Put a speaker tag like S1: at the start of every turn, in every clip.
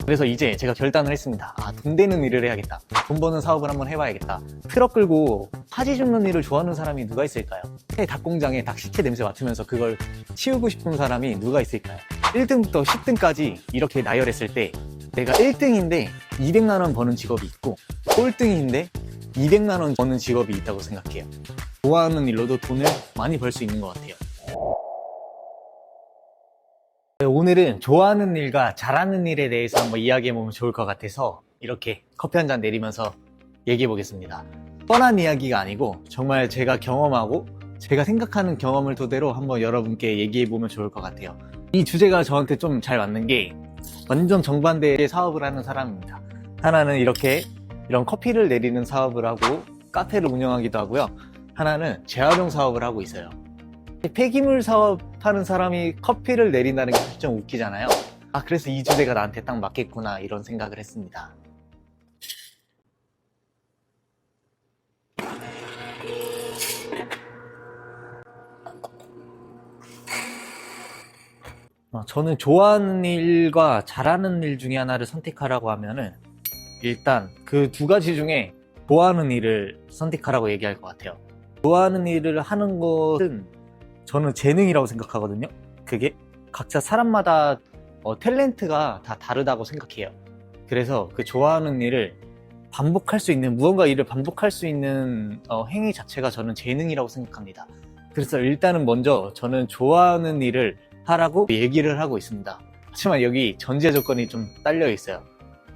S1: 그래서 이제 제가 결단을 했습니다. 돈 되는 일을 해야겠다. 돈 버는 사업을 한번 해봐야겠다. 트럭 끌고 파지 줍는 일을 좋아하는 사람이 누가 있을까요? 닭공장에 닭 시체 냄새 맡으면서 그걸 치우고 싶은 사람이 누가 있을까요? 1등부터 10등까지 이렇게 나열했을 때 내가 1등인데 200만 원 버는 직업이 있고 꼴등인데 200만 원 버는 직업이 있다고 생각해요. 좋아하는 일로도 돈을 많이 벌 수 있는 것 같아요. 오늘은 좋아하는 일과 잘하는 일에 대해서 한번 이야기해보면 좋을 것 같아서 이렇게 커피 한 잔 내리면서 얘기해보겠습니다. 뻔한 이야기가 아니고 정말 제가 경험하고 제가 생각하는 경험을 토대로 한번 여러분께 얘기해보면 좋을 것 같아요. 이 주제가 저한테 좀 잘 맞는 게 완전 정반대의 사업을 하는 사람입니다. 하나는 이런 커피를 내리는 사업을 하고 카페를 운영하기도 하고요. 하나는 재활용 사업을 하고 있어요. 폐기물 사업하는 사람이 커피를 내린다는 게 좀 웃기잖아요. 그래서 이 주제가 나한테 딱 맞겠구나 이런 생각을 했습니다. 저는 좋아하는 일과 잘하는 일 중에 하나를 선택하라고 하면은 일단 그 두 가지 중에 좋아하는 일을 선택하라고 얘기할 것 같아요. 좋아하는 일을 하는 것은 저는 재능이라고 생각하거든요. 그게 각자 사람마다 탤런트가 다 다르다고 생각해요. 그래서 그 좋아하는 일을 반복할 수 있는, 무언가 일을 반복할 수 있는 행위 자체가 저는 재능이라고 생각합니다. 그래서 일단은 먼저 저는 좋아하는 일을 하라고 얘기를 하고 있습니다. 하지만 여기 전제 조건이 좀 딸려 있어요.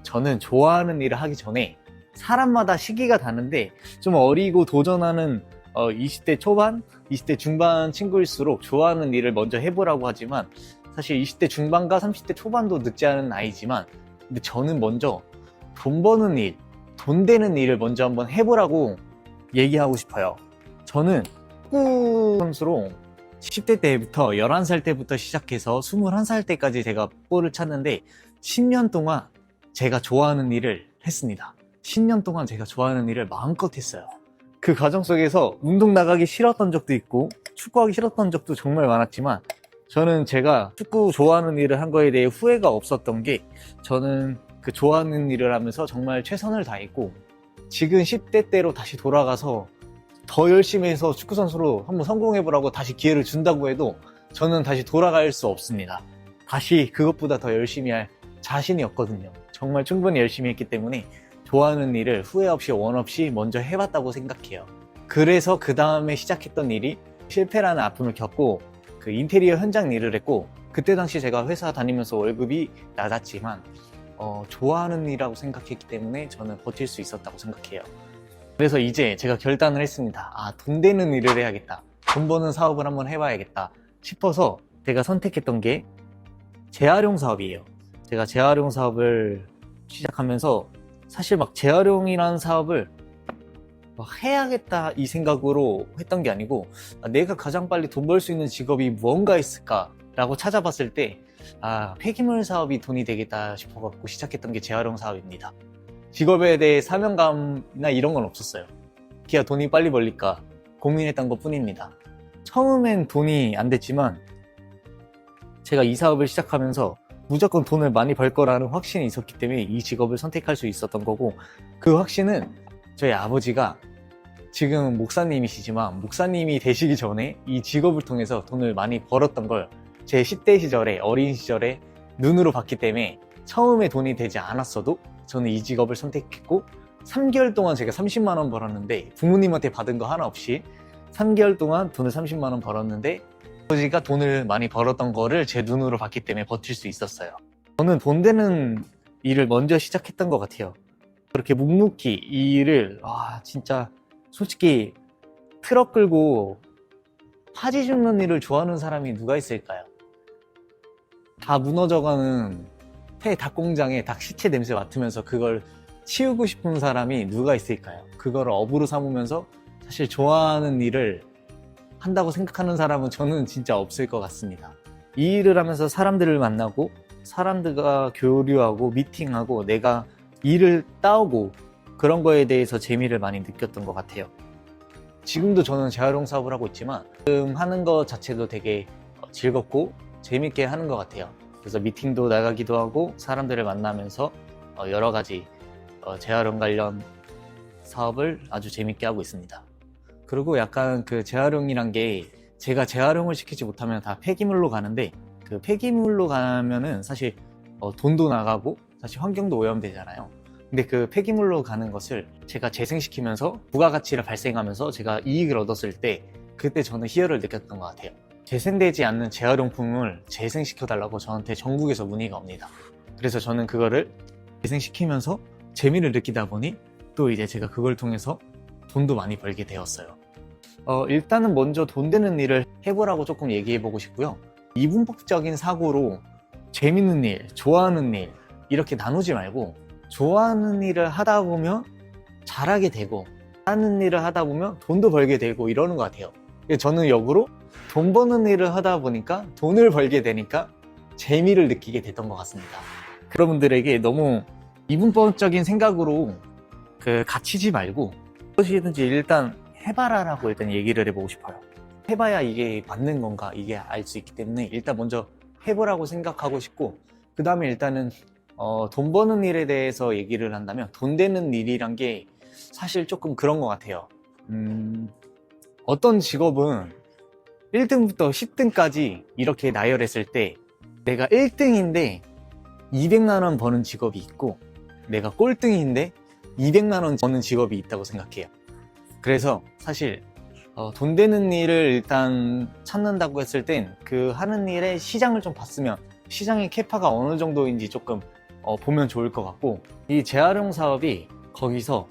S1: 저는 좋아하는 일을 하기 전에 사람마다 시기가 다른데 좀 어리고 도전하는 20대 초반, 20대 중반 친구일수록 좋아하는 일을 먼저 해보라고 하지만 사실 20대 중반과 30대 초반도 늦지 않은 나이지만 근데 저는 먼저 돈 버는 일, 돈 되는 일을 먼저 한번 해보라고 얘기하고 싶어요. 저는 축구 선수로 10대 때부터 11살 때부터 시작해서 21살 때까지 제가 볼을 찼는데 10년 동안 제가 좋아하는 일을 했습니다. 10년 동안 제가 좋아하는 일을 마음껏 했어요. 그 과정 속에서 운동 나가기 싫었던 적도 있고 축구하기 싫었던 적도 정말 많았지만 저는 제가 축구 좋아하는 일을 한 거에 대해 후회가 없었던 게 저는 그 좋아하는 일을 하면서 정말 최선을 다했고 지금 10대 때로 다시 돌아가서 더 열심히 해서 축구 선수로 한번 성공해보라고 다시 기회를 준다고 해도 저는 다시 돌아갈 수 없습니다. 다시 그것보다 더 열심히 할 자신이 없거든요. 정말 충분히 열심히 했기 때문에 좋아하는 일을 후회 없이 원 없이 먼저 해봤다고 생각해요. 그래서 그 다음에 시작했던 일이 실패라는 아픔을 겪고 그 인테리어 현장 일을 했고 그때 당시 제가 회사 다니면서 월급이 낮았지만 좋아하는 일이라고 생각했기 때문에 저는 버틸 수 있었다고 생각해요. 그래서 이제 제가 결단을 했습니다. 돈 되는 일을 해야겠다. 돈 버는 사업을 한번 해봐야겠다 싶어서 제가 선택했던 게 재활용 사업이에요. 제가 재활용 사업을 시작하면서 사실 막 재활용이라는 사업을 해야겠다 이 생각으로 했던 게 아니고 내가 가장 빨리 돈 벌 수 있는 직업이 무언가 있을까 라고 찾아봤을 때 폐기물 사업이 돈이 되겠다 싶어갖고 시작했던 게 재활용 사업입니다. 직업에 대해 사명감이나 이런 건 없었어요. 그냥 돈이 빨리 벌릴까 고민했던 것 뿐입니다. 처음엔 돈이 안 됐지만 제가 이 사업을 시작하면서 무조건 돈을 많이 벌 거라는 확신이 있었기 때문에 이 직업을 선택할 수 있었던 거고 그 확신은 저희 아버지가 지금 목사님이시지만 목사님이 되시기 전에 이 직업을 통해서 돈을 많이 벌었던 걸 제 10대 시절에 어린 시절에 눈으로 봤기 때문에 처음에 돈이 되지 않았어도 저는 이 직업을 선택했고 3개월 동안 제가 30만 원 벌었는데 부모님한테 받은 거 하나 없이 3개월 동안 돈을 30만 원 벌었는데 아버지가 돈을 많이 벌었던 거를 제 눈으로 봤기 때문에 버틸 수 있었어요. 저는 돈 되는 일을 먼저 시작했던 것 같아요. 그렇게 묵묵히 이 일을 진짜 솔직히 트럭 끌고 파지 줍는 일을 좋아하는 사람이 누가 있을까요? 다 무너져가는 닭공장에 닭 시체 냄새 맡으면서 그걸 치우고 싶은 사람이 누가 있을까요? 그거를 업으로 삼으면서 사실 좋아하는 일을 한다고 생각하는 사람은 저는 진짜 없을 것 같습니다. 이 일을 하면서 사람들을 만나고 사람들과 교류하고 미팅하고 내가 일을 따오고 그런 거에 대해서 재미를 많이 느꼈던 것 같아요. 지금도 저는 재활용 사업을 하고 있지만 지금 하는 것 자체도 되게 즐겁고 재밌게 하는 것 같아요. 그래서 미팅도 나가기도 하고 사람들을 만나면서 여러 가지 재활용 관련 사업을 아주 재밌게 하고 있습니다. 그리고 약간 그 재활용이란 게 제가 재활용을 시키지 못하면 다 폐기물로 가는데, 그 폐기물로 가면은 사실 돈도 나가고 사실 환경도 오염되잖아요. 근데 그 폐기물로 가는 것을 제가 재생시키면서 부가가치를 발생하면서 제가 이익을 얻었을 때, 그때 저는 희열을 느꼈던 것 같아요. 재생되지 않는 재활용품을 재생시켜달라고 저한테 전국에서 문의가 옵니다. 그래서 저는 그거를 재생시키면서 재미를 느끼다 보니 또 이제 제가 그걸 통해서 돈도 많이 벌게 되었어요. 일단은 먼저 돈 되는 일을 해보라고 조금 얘기해보고 싶고요. 이분법적인 사고로 재밌는 일, 좋아하는 일 이렇게 나누지 말고, 좋아하는 일을 하다 보면 잘하게 되고 하는 일을 하다 보면 돈도 벌게 되고 이러는 것 같아요. 저는 역으로 돈 버는 일을 하다 보니까 돈을 벌게 되니까 재미를 느끼게 됐던 것 같습니다. 여러분들에게 너무 이분법적인 생각으로 갇히지 말고 무엇이든지 일단 해봐라라고 일단 얘기를 해보고 싶어요. 해봐야 이게 맞는 건가 이게 알 수 있기 때문에 일단 먼저 해보라고 생각하고 싶고, 그 다음에 일단은 돈 버는 일에 대해서 얘기를 한다면 돈 되는 일이란 게 사실 조금 그런 것 같아요. 어떤 직업은 1등부터 10등까지 이렇게 나열했을 때 내가 1등인데 200만 원 버는 직업이 있고, 내가 꼴등인데 200만 원 버는 직업이 있다고 생각해요. 그래서 사실 돈 되는 일을 일단 찾는다고 했을 땐 그 하는 일의 시장을 좀 봤으면, 시장의 캐파가 어느 정도인지 조금 보면 좋을 것 같고, 이 재활용 사업이 거기서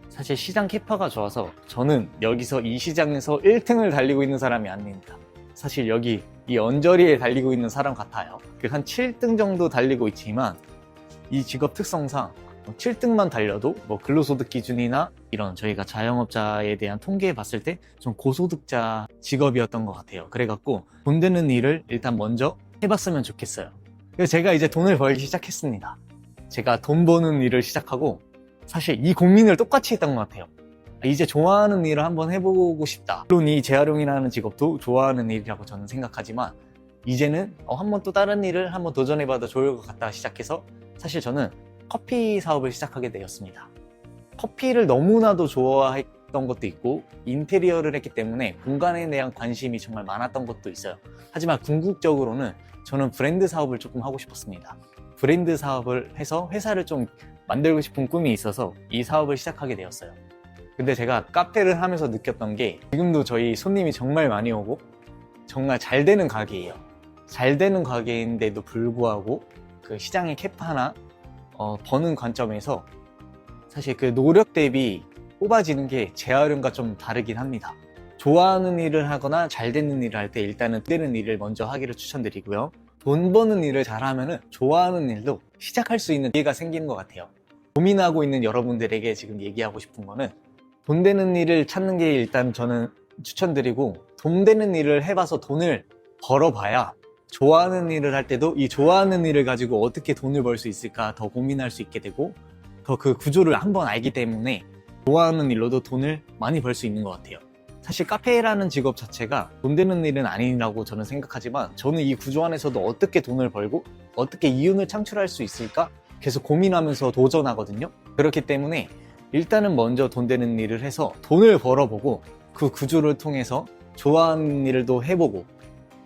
S1: 사실 시장 캐파가 좋아서 저는 여기서 이 시장에서 1등을 달리고 있는 사람이 아닙니다. 사실 여기 이 언저리에 달리고 있는 사람 같아요. 한 7등 정도 달리고 있지만 이 직업 특성상 7등만 달려도 뭐 근로소득 기준이나 이런 저희가 자영업자에 대한 통계에 봤을 때 좀 고소득자 직업이었던 것 같아요. 그래갖고 돈 되는 일을 일단 먼저 해봤으면 좋겠어요. 그래서 제가 이제 돈을 벌기 시작했습니다. 제가 돈 버는 일을 시작하고 사실 이 고민을 똑같이 했던 것 같아요. 이제 좋아하는 일을 한번 해보고 싶다. 물론 이 재활용이라는 직업도 좋아하는 일이라고 저는 생각하지만 이제는 한번 또 다른 일을 한번 도전해봐도 좋을 것 같다 시작해서 사실 저는 커피 사업을 시작하게 되었습니다. 커피를 너무나도 좋아했던 것도 있고 인테리어를 했기 때문에 공간에 대한 관심이 정말 많았던 것도 있어요. 하지만 궁극적으로는 저는 브랜드 사업을 조금 하고 싶었습니다. 브랜드 사업을 해서 회사를 좀 만들고 싶은 꿈이 있어서 이 사업을 시작하게 되었어요. 근데 제가 카페를 하면서 느꼈던 게 지금도 저희 손님이 정말 많이 오고 정말 잘 되는 가게예요. 잘 되는 가게인데도 불구하고 그 시장의 캐파나 버는 관점에서 사실 그 노력 대비 뽑아지는 게 재활용과 좀 다르긴 합니다. 좋아하는 일을 하거나 잘 되는 일을 할 때 일단은 되는 일을 먼저 하기를 추천드리고요. 돈 버는 일을 잘하면은 좋아하는 일도 시작할 수 있는 기회가 생기는 것 같아요. 고민하고 있는 여러분들에게 지금 얘기하고 싶은 거는 돈 되는 일을 찾는 게 일단 저는 추천드리고, 돈 되는 일을 해봐서 돈을 벌어봐야 좋아하는 일을 할 때도 이 좋아하는 일을 가지고 어떻게 돈을 벌 수 있을까 더 고민할 수 있게 되고, 더 그 구조를 한번 알기 때문에 좋아하는 일로도 돈을 많이 벌 수 있는 것 같아요. 사실 카페라는 직업 자체가 돈 되는 일은 아니라고 저는 생각하지만, 저는 이 구조 안에서도 어떻게 돈을 벌고 어떻게 이윤을 창출할 수 있을까 계속 고민하면서 도전하거든요. 그렇기 때문에 일단은 먼저 돈 되는 일을 해서 돈을 벌어보고 그 구조를 통해서 좋아하는 일도 해보고,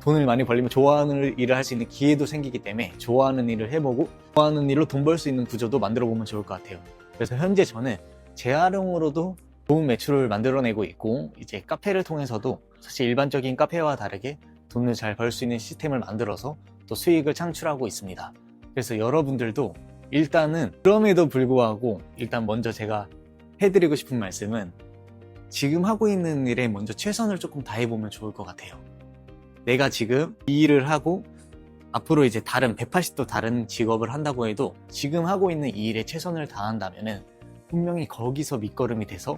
S1: 돈을 많이 벌리면 좋아하는 일을 할 수 있는 기회도 생기기 때문에 좋아하는 일을 해보고 좋아하는 일로 돈 벌 수 있는 구조도 만들어 보면 좋을 것 같아요. 그래서 현재 저는 재활용으로도 좋은 매출을 만들어내고 있고, 이제 카페를 통해서도 사실 일반적인 카페와 다르게 돈을 잘 벌 수 있는 시스템을 만들어서 또 수익을 창출하고 있습니다. 그래서 여러분들도 일단은 그럼에도 불구하고 일단 먼저 제가 해드리고 싶은 말씀은 지금 하고 있는 일에 먼저 최선을 조금 다해보면 좋을 것 같아요. 내가 지금 이 일을 하고 앞으로 이제 다른 180도 다른 직업을 한다고 해도 지금 하고 있는 이 일에 최선을 다한다면은 분명히 거기서 밑거름이 돼서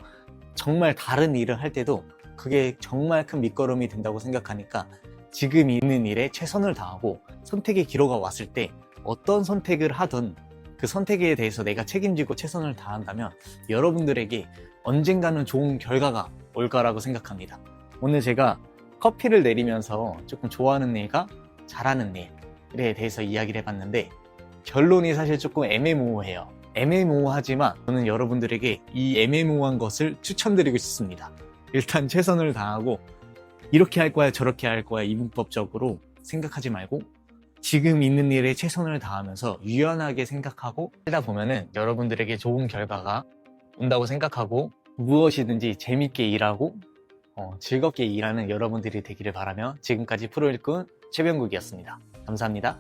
S1: 정말 다른 일을 할 때도 그게 정말 큰 밑거름이 된다고 생각하니까 지금 있는 일에 최선을 다하고 선택의 기로가 왔을 때 어떤 선택을 하든 그 선택에 대해서 내가 책임지고 최선을 다한다면 여러분들에게 언젠가는 좋은 결과가 올 거라고 생각합니다. 오늘 제가 커피를 내리면서 조금 좋아하는 일과 잘하는 일, 일에 대해서 이야기를 해봤는데 결론이 사실 조금 애매모호해요. 애매모호하지만 저는 여러분들에게 이 애매모호한 것을 추천드리고 싶습니다. 일단 최선을 다하고 이렇게 할 거야 저렇게 할 거야 이분법적으로 생각하지 말고 지금 있는 일에 최선을 다하면서 유연하게 생각하고 살다 보면은 여러분들에게 좋은 결과가 온다고 생각하고 무엇이든지 재밌게 일하고 즐겁게 일하는 여러분들이 되기를 바라며 지금까지 프로일꾼 최병국이었습니다. 감사합니다.